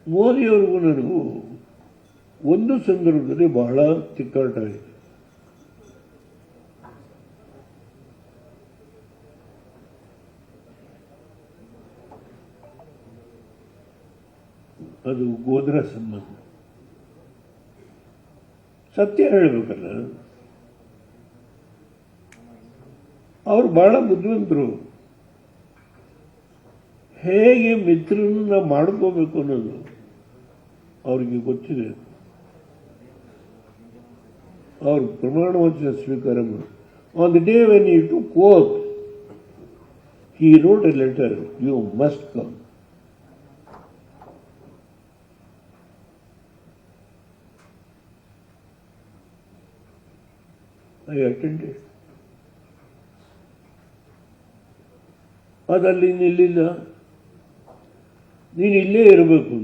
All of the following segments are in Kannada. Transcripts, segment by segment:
ಮೋದಿಯವ್ರಿಗೂ ನನಗೂ ಒಂದು ಸಂದರ್ಭದಲ್ಲಿ ಬಹಳ ತಿಕ್ಕಾಟ ಆಯಿತು. ಅದು ಗೋಧ್ರಾ ಸಂಬಂಧ. ಸತ್ಯ ಹೇಳಬೇಕಲ್ಲ, ಅವರು ಬಹಳ ಬುದ್ಧಿವಂತರು. ಹೇಗೆ ಮಿತ್ರರನ್ನು ನಾವು ಮಾಡ್ಕೋಬೇಕು ಅನ್ನೋದು ಅವರಿಗೆ ಗೊತ್ತಿದೆ. ಅವರು ಪ್ರಮಾಣ ವಚನ ಸ್ವೀಕಾರ ಮಾಡಿ on the day when you took oath he wrote a letter, you must come. I attended. ಅದಲ್ಲಿ ನಿಲ್ಲಿಲ್ಲ, ನೀನು ಇಲ್ಲೇ ಇರಬೇಕು.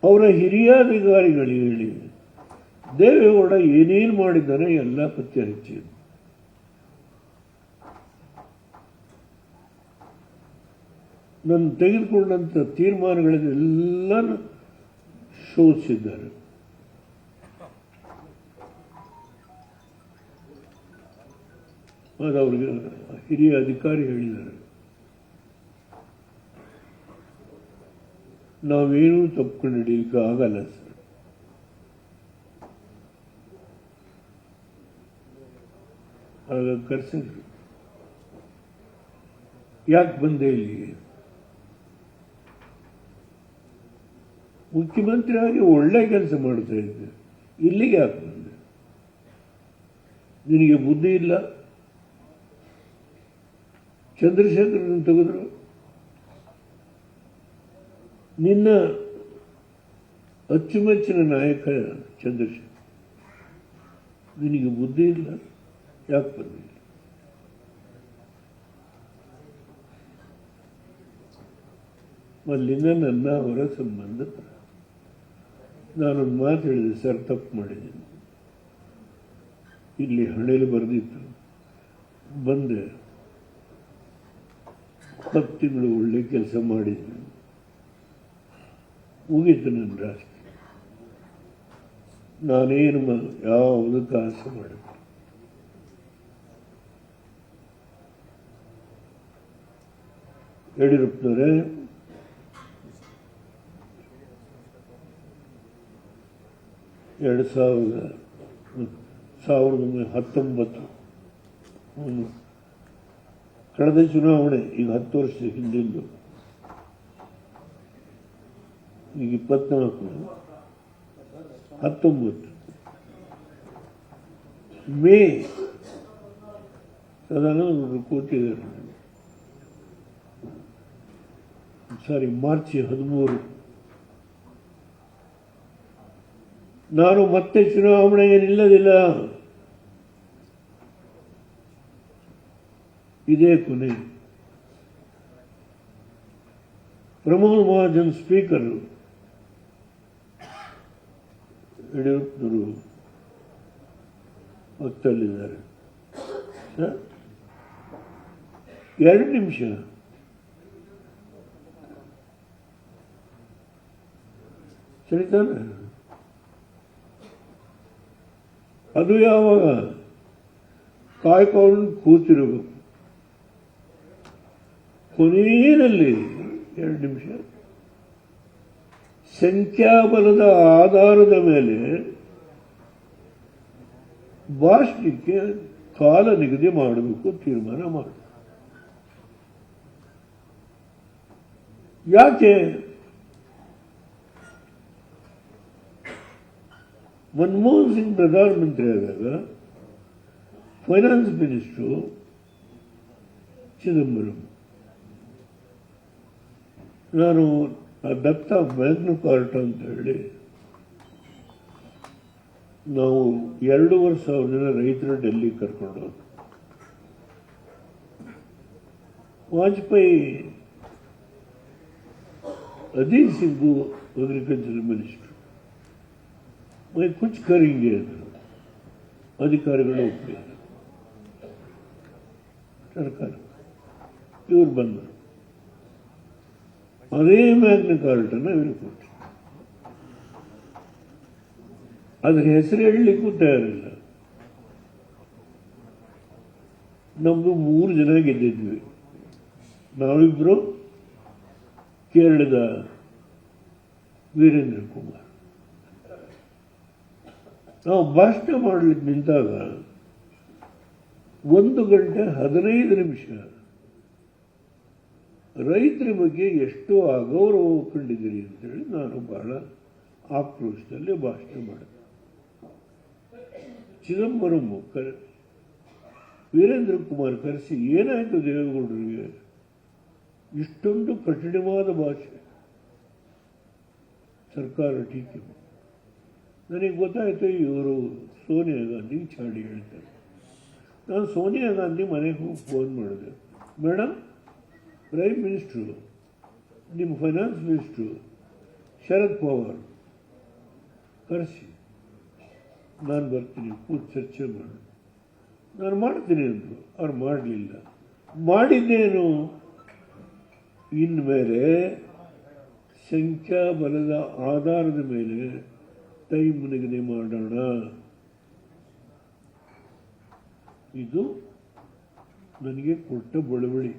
ಅವರ ಹಿರಿಯ ಅಧಿಕಾರಿಗಳಿಗೆ ಹೇಳಿ ದೇವೇಗೌಡ ಏನೇನು ಮಾಡಿದ್ದಾನೆ ಎಲ್ಲ ಪತ್ತೆ ಹಚ್ಚಿ ನಾನು ತೆಗೆದುಕೊಂಡಂಥ ತೀರ್ಮಾನಗಳನ್ನೆಲ್ಲ ಶೋಧಿಸಿದ್ದಾರೆ. ಅದು ಅವರಿಗೆ ಹಿರಿಯ ಅಧಿಕಾರಿ ಹೇಳಿದ್ದಾರೆ. ನಾವೇನೂ ತಪ್ಪಿಕೊಂಡು ಹಿಡಿಯಲಿಕ್ಕೆ ಆಗಲ್ಲ ಸರ್. ಆಗ ಕರೆಸಿದ್ರು. ಯಾಕೆ ಬಂದೆ ಇಲ್ಲಿಗೆ? ಮುಖ್ಯಮಂತ್ರಿಯಾಗಿ ಒಳ್ಳೆ ಕೆಲಸ ಮಾಡ್ತಾ ಇದ್ದೆ, ಇಲ್ಲಿಗೆ ಯಾಕೆ ಬಂದೆ? ನಿನಗೆ ಬುದ್ಧಿ ಇಲ್ಲ? ಚಂದ್ರಶೇಖರನ್ನು ತೆಗೆದ್ರು. ನಿನ್ನ ಅಚ್ಚುಮೆಚ್ಚಿನ ನಾಯಕ ಚಂದ್ರಶೇಖರ್, ನಿನಗೆ ಬುದ್ಧಿ ಇಲ್ಲ? ಯಾಕೆ ಬಂದಿಲ್ಲ? ಅಲ್ಲಿಂದ ನನ್ನ ಅವರ ಸಂಬಂಧ. ನಾನೊಂದು ಮಾತು ಹೇಳಿದೆ, ಸರ್ ತಪ್ಪು ಮಾಡಿದ್ದೀನಿ, ಇಲ್ಲಿ ಹಣೆಯಲ್ಲಿ ಬರೆದಿತ್ತು, ಬಂದೆ 10 ತಿಂಗಳು ಒಳ್ಳೆ ಕೆಲಸ ಮಾಡಿದ್ದೀನಿ, ಮುಗೀತು ನನ್ನ ರಾಷ್ಟ್ರ, ನಾನೇನು ಯಾವುದಕ್ಕೆ ಆಸೆ ಮಾಡಿದೆ. ಯಡಿಯೂರಪ್ಪನವರೇ, ಎರಡು 1919 ಕಳೆದ ಚುನಾವಣೆ, ಈಗ 10 ವರ್ಷದ ಹಿಂದಿಂದು, ಈಗ 19 ಮೇ ಸದಾನಂದ ಕೂತಿದ್ದಾರೆ. ಮಾರ್ಚ್ 13 ನಾನು ಮತ್ತೆ ಚುನಾವಣೆಗೆ ನಿಲ್ಲದಿಲ್ಲ, ಇದೇ ಕೊನೆ. ಪ್ರಮೋದ್ ಮಹಾಜನ್ ಸ್ಪೀಕರ್, ಯಡಿಯೂರಪ್ಪನವರು ಹೊತ್ತಲ್ಲಿದ್ದಾರೆ. 2 ನಿಮಿಷ ಸರಿತಾನೆ? ಅದು ಯಾವಾಗ ಕಾಯ್ಕೊಂಡು ಕೂತಿರಬೇಕು. ಕೊನೆಯಲ್ಲಿ 2 ನಿಮಿಷ ಸಂಖ್ಯಾಬಲದ ಆಧಾರದ ಮೇಲೆ ಭಾಷಣಕ್ಕೆ ಕಾಲ ನಿಗದಿ ಮಾಡಬೇಕು ತೀರ್ಮಾನ ಮಾಡಿ. ಯಾಕೆ? ಮನಮೋಹನ್ ಸಿಂಗ್ ಪ್ರಧಾನಮಂತ್ರಿ ಆದಾಗ ಫೈನಾನ್ಸ್ ಮಿನಿಸ್ಟ್ರು ಚಿದಂಬರಂ, ನಾನು ಡೆಪ್ತ್ ಆಫ್ ಮ್ಯಾಗ್ನ ಕಾರ್ಟ ಅಂತ ಹೇಳಿ ನಾವು 2,500 ಜನ ರೈತರ ಡೆಲ್ಲಿ ಕರ್ಕೊಂಡು ಹೋದ. ವಾಜಪೇಯಿ ಅಜಿತ್ ಸಿಂಗು ಅಗ್ರಿಕಲ್ಚರ್ ಮಿನಿಸ್ಟರ್, ಕುಚ್ ಕರಿಂಗೆ ಅಂದರು. ಅಧಿಕಾರಿಗಳು ಒಪ್ಪಿದ್ದಾರೆ. ಸರ್ಕಾರ ಇವ್ರು ಬಂದರು. ಅದೇ ಮ್ಯಾಗ್ನ ಕಾರ್ಟನ್ನು ಇವರು ಕೊಟ್ಟರು. ಅದ್ರ ಹೆಸರು ಹೇಳಲಿಕ್ಕೂ ತಯಾರಿಲ್ಲ. ನಮ್ದು 3 ಜನ ಗೆದ್ದಿದ್ವಿ. ನಾವಿಬ್ರು, ಕೇರಳದ ವೀರೇಂದ್ರ ಕುಮಾರ್. ನಾವು ಭಾಷಣ ಮಾಡಲಿಕ್ಕೆ ನಿಂತಾಗ 1 ಗಂಟೆ 15 ನಿಮಿಷ ರೈತರ ಬಗ್ಗೆ ಎಷ್ಟು ಅಗೌರವ ಕಂಡಿದ್ದೀರಿ ಅಂತೇಳಿ ನಾನು ಬಹಳ ಆಕ್ರೋಶದಲ್ಲಿ ಭಾಷಣ ಮಾಡಿದೆ. ಚಿದಂಬರಂ ವೀರೇಂದ್ರ ಕುಮಾರ್ ಕರೆಸಿ, ಏನಾಯಿತು ದೇವೇಗೌಡರಿಗೆ ಇಷ್ಟೊಂದು ಕಠಿಣವಾದ ಭಾಷೆ, ಸರ್ಕಾರ ಟೀಕೆ. ನನಗೆ ಗೊತ್ತಾಯಿತು ಇವರು ಸೋನಿಯಾ ಗಾಂಧಿ ಚಾಡಿ ಹೇಳ್ತಾರೆ. ನಾನು ಸೋನಿಯಾ ಗಾಂಧಿ ಮನೆಗೆ ಹೋಗಿ ಫೋನ್ ಮಾಡಿದೆ. ಮೇಡಮ್, ಪ್ರೈಮ್ ಮಿನಿಸ್ಟ್ರು, ನಿಮ್ಮ ಫೈನಾನ್ಸ್ ಮಿನಿಸ್ಟ್ರು ಶರದ್ ಪವಾರ್ ಕರೆಸಿ, ನಾನು ಬರ್ತೀನಿ, ಕೂತು ಚರ್ಚೆ ಮಾಡಿ, ನಾನು ಮಾಡ್ತೀನಿ ಅಂದರು. ಅವ್ರು ಮಾಡಲಿಲ್ಲ. ಮಾಡಿದ್ದೇನು, ಇನ್ಮೇಲೆ ಸಂಖ್ಯಾಬಲದ ಆಧಾರದ ಮೇಲೆ ಟೈಮ್ ನಿಗದಿ ಮಾಡೋಣ. ಇದು ನನಗೆ ಕೊಟ್ಟ ಬಳುವಳಿ.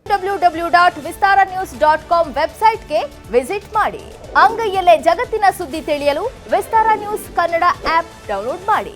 www.vistaranews.com ವೆಬ್ಸೈಟ್ಗೆ ವಿಸಿಟ್ ಮಾಡಿ. ಅಂಗೈಯಲ್ಲೇ ಜಗತ್ತಿನ ಸುದ್ದಿ ತಿಳಿಯಲು ವಿಸ್ತಾರ ನ್ಯೂಸ್ ಕನ್ನಡ ಆಪ್ ಡೌನ್ಲೋಡ್ ಮಾಡಿ.